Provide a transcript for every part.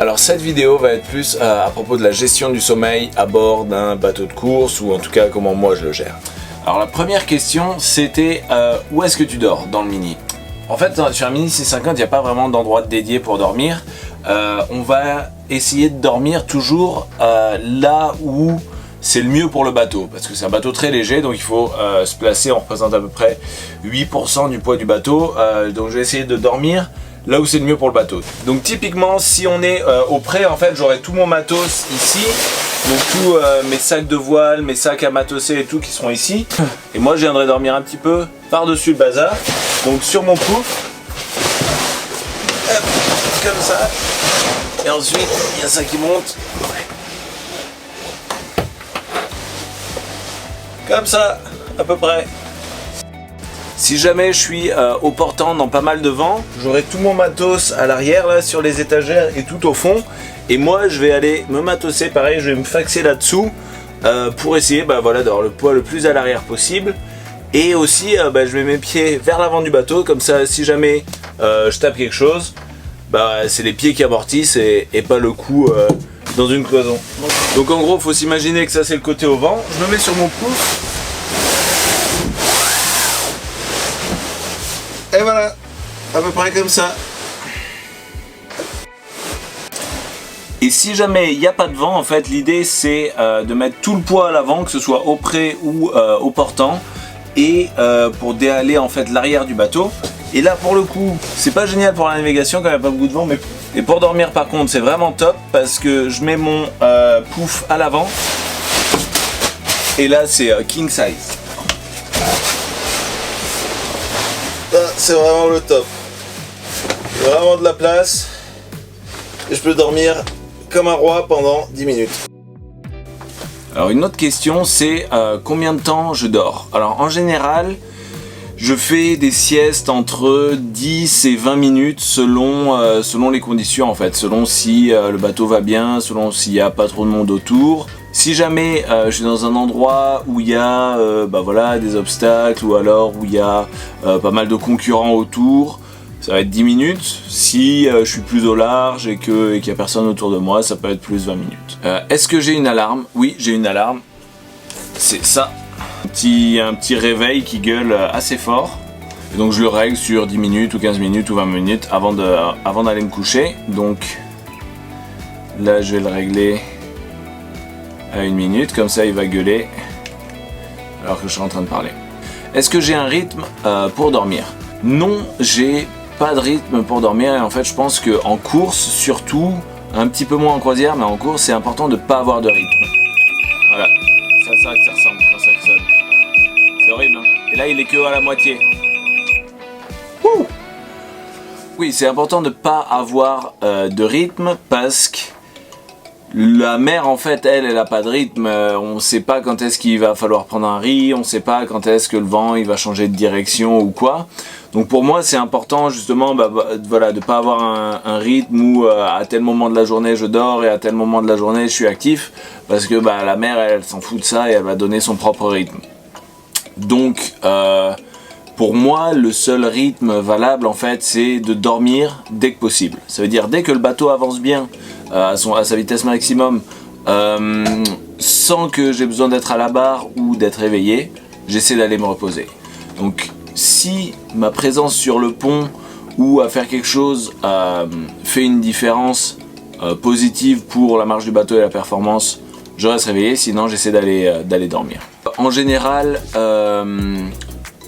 Alors cette vidéo va être plus à propos de la gestion du sommeil à bord d'un bateau de course, ou en tout cas comment moi je le gère. Alors la première question c'était où est-ce que tu dors dans le Mini? En fait sur un Mini C50 il n'y a pas vraiment d'endroit dédié pour dormir. On va essayer de dormir toujours là où c'est le mieux pour le bateau, parce que c'est un bateau très léger, donc il faut se placer. On représente à peu près 8% du poids du bateau, donc je vais essayer de dormir là où c'est le mieux pour le bateau. Donc typiquement si on est au pré, en fait j'aurai tout mon matos ici, donc tous mes sacs de voile, mes sacs à matosser et tout qui seront ici, et moi je viendrai dormir un petit peu par dessus le bazar, donc sur mon pouf, comme ça, et ensuite il y a ça qui monte, comme ça à peu près. Si jamais je suis au portant dans pas mal de vent, j'aurai tout mon matos à l'arrière là sur les étagères et tout au fond, et moi je vais aller me matosser pareil, je vais me faxer là-dessous pour essayer voilà, d'avoir le poids le plus à l'arrière possible, et aussi je mets mes pieds vers l'avant du bateau, comme ça si jamais je tape quelque chose, c'est les pieds qui amortissent et pas le coup dans une cloison. Donc en gros faut s'imaginer que ça c'est le côté au vent, je me mets sur mon pouf. Et voilà, à peu près comme ça. Et si jamais il n'y a pas de vent, en fait, l'idée c'est de mettre tout le poids à l'avant, que ce soit au pré ou au portant, et pour déhaler en fait l'arrière du bateau. Et là, pour le coup, c'est pas génial pour la navigation quand il n'y a pas beaucoup de vent, mais et pour dormir par contre, c'est vraiment top parce que je mets mon pouf à l'avant. Et là, c'est king size. C'est vraiment le top. Il y a vraiment de la place et je peux dormir comme un roi pendant 10 minutes. Alors une autre question c'est combien de temps je dors. Alors en général je fais des siestes entre 10 et 20 minutes selon les conditions en fait, selon si le bateau va bien, selon s'il n'y a pas trop de monde autour. Si jamais je suis dans un endroit où il y a voilà, des obstacles, ou alors où il y a pas mal de concurrents autour, ça va être 10 minutes. Si je suis plus au large et qu'il n'y a personne autour de moi, ça peut être plus 20 minutes. Est-ce que j'ai une alarme? Oui, j'ai une alarme. C'est ça. Un petit réveil qui gueule assez fort. Et donc je le règle sur 10 minutes ou 15 minutes ou 20 minutes avant d'aller me coucher. Donc là je vais le régler à 1 minute, comme ça il va gueuler alors que je suis en train de parler. Est-ce que j'ai un rythme pour dormir? Non, j'ai pas de rythme pour dormir, et en fait je pense qu'en course surtout, un petit peu moins en croisière, mais en course c'est important de pas avoir de rythme. Voilà, ça que ça ressemble quand ça sonne. C'est horrible hein. Et là il est que à la moitié. Ouh. Oui, c'est important de pas avoir de rythme parce que la mer en fait elle a pas de rythme, on sait pas quand est-ce qu'il va falloir prendre un riz, on sait pas quand est-ce que le vent il va changer de direction ou quoi. Donc pour moi c'est important justement voilà, de pas avoir un rythme où à tel moment de la journée je dors et à tel moment de la journée je suis actif, parce que la mer elle s'en fout de ça et elle va donner son propre rythme. Donc pour moi le seul rythme valable en fait c'est de dormir dès que possible. Ça veut dire dès que le bateau avance bien à sa vitesse maximum, sans que j'ai besoin d'être à la barre ou d'être éveillé, j'essaie d'aller me reposer. Donc si ma présence sur le pont ou à faire quelque chose fait une différence positive pour la marche du bateau et la performance, je reste réveillé, sinon j'essaie d'aller dormir. En général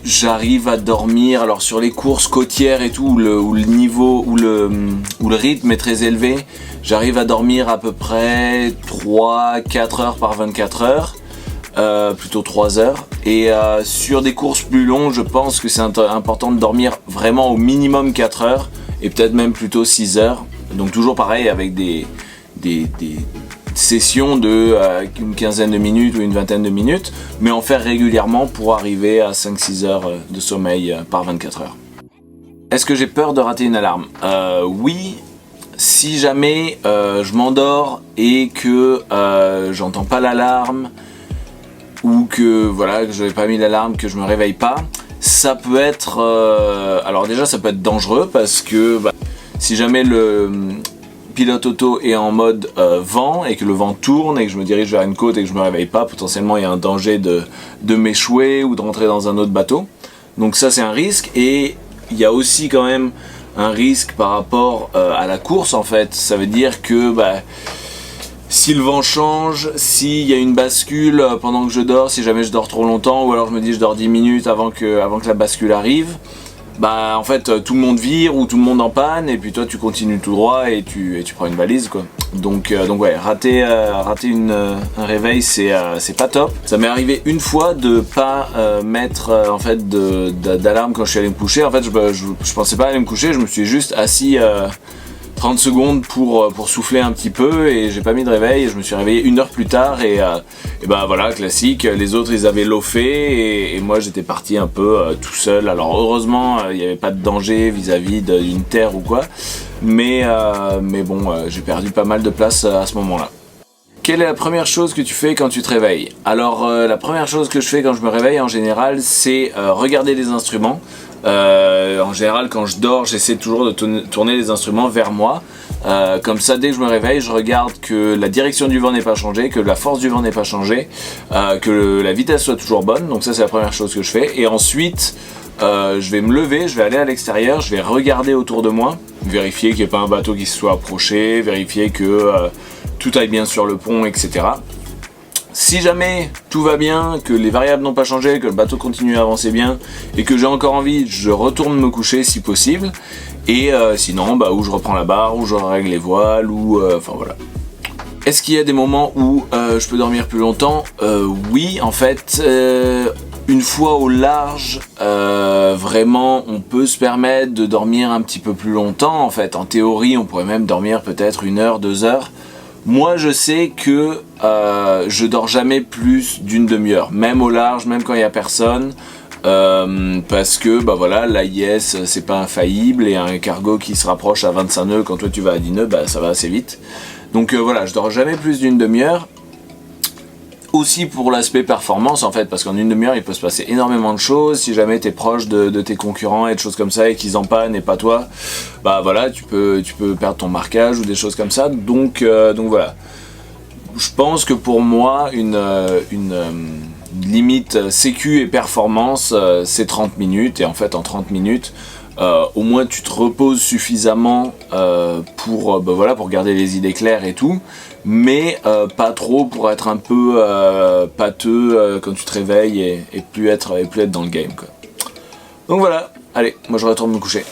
j'arrive à dormir, alors sur les courses côtières et tout, où le rythme est très élevé, j'arrive à dormir à peu près 3-4 heures par 24 heures, plutôt 3 heures. Et sur des courses plus longues, je pense que c'est important de dormir vraiment au minimum 4 heures, et peut-être même plutôt 6 heures. Donc toujours pareil avec des sessions de une quinzaine de minutes ou une vingtaine de minutes, mais en faire régulièrement pour arriver à 5-6 heures de sommeil par 24 heures. Est-ce que j'ai peur de rater une alarme? Oui, si jamais je m'endors et que j'entends pas l'alarme, ou que voilà, que je n'avais pas mis l'alarme, que je me réveille pas, ça peut être alors déjà ça peut être dangereux, parce que si jamais pilote auto et en mode vent, et que le vent tourne et que je me dirige vers une côte et que je me réveille pas, potentiellement il y a un danger de m'échouer ou de rentrer dans un autre bateau. Donc ça c'est un risque, et il y a aussi quand même un risque par rapport à la course en fait. Ça veut dire que si le vent change, s'il y a une bascule pendant que je dors, si jamais je dors trop longtemps, ou alors je me dis je dors 10 minutes avant que la bascule arrive, en fait tout le monde vire ou tout le monde en panne, et puis toi tu continues tout droit et tu prends une valise quoi. Donc ouais, rater un réveil c'est pas top. Ça m'est arrivé une fois de pas mettre en fait d'alarme quand je suis allé me coucher. En fait je pensais pas aller me coucher, je me suis juste assis 30 secondes pour souffler un petit peu, et j'ai pas mis de réveil, et je me suis réveillé 1 heure plus tard, et voilà, classique, les autres ils avaient loffé, et moi j'étais parti un peu tout seul. Alors heureusement il n'y avait pas de danger vis-à-vis d'une terre ou quoi, mais bon, j'ai perdu pas mal de place à ce moment-là. Quelle est la première chose que tu fais quand tu te réveilles? Alors la première chose que je fais quand je me réveille en général, c'est regarder les instruments. En général quand je dors, j'essaie toujours de tourner les instruments vers moi. Comme ça, dès que je me réveille, je regarde que la direction du vent n'est pas changée, que la force du vent n'est pas changée, que la vitesse soit toujours bonne. Donc ça c'est la première chose que je fais. Et ensuite je vais me lever, je vais aller à l'extérieur, je vais regarder autour de moi, vérifier qu'il n'y ait pas un bateau qui se soit approché, vérifier que tout aille bien sur le pont, etc. Si jamais tout va bien, que les variables n'ont pas changé, que le bateau continue à avancer bien et que j'ai encore envie, je retourne me coucher si possible. Et sinon, ou je reprends la barre, ou je règle les voiles, ou enfin voilà. Est-ce qu'il y a des moments où je peux dormir plus longtemps? Oui, en fait, une fois au large, vraiment, on peut se permettre de dormir un petit peu plus longtemps. En fait, en théorie, on pourrait même dormir peut-être 1 heure, 2 heures. Moi je sais que je dors jamais plus d'une demi-heure, même au large, même quand il n'y a personne, parce que voilà, l'AIS c'est pas infaillible, et un cargo qui se rapproche à 25 nœuds quand toi tu vas à 10 nœuds, ça va assez vite. Donc voilà, je dors jamais plus d'une demi-heure. Aussi pour l'aspect performance en fait, parce qu'en 1 demi-heure il peut se passer énormément de choses. Si jamais tu es proche de tes concurrents et de choses comme ça, et qu'ils en pannent et pas toi, voilà, tu peux perdre ton marquage ou des choses comme ça. Donc voilà, je pense que pour moi une limite sécu et performance c'est 30 minutes, et en fait en 30 minutes au moins tu te reposes suffisamment pour garder les idées claires et tout, mais pas trop pour être un peu pâteux quand tu te réveilles et plus être dans le game quoi. Donc voilà, allez, moi je retourne me coucher.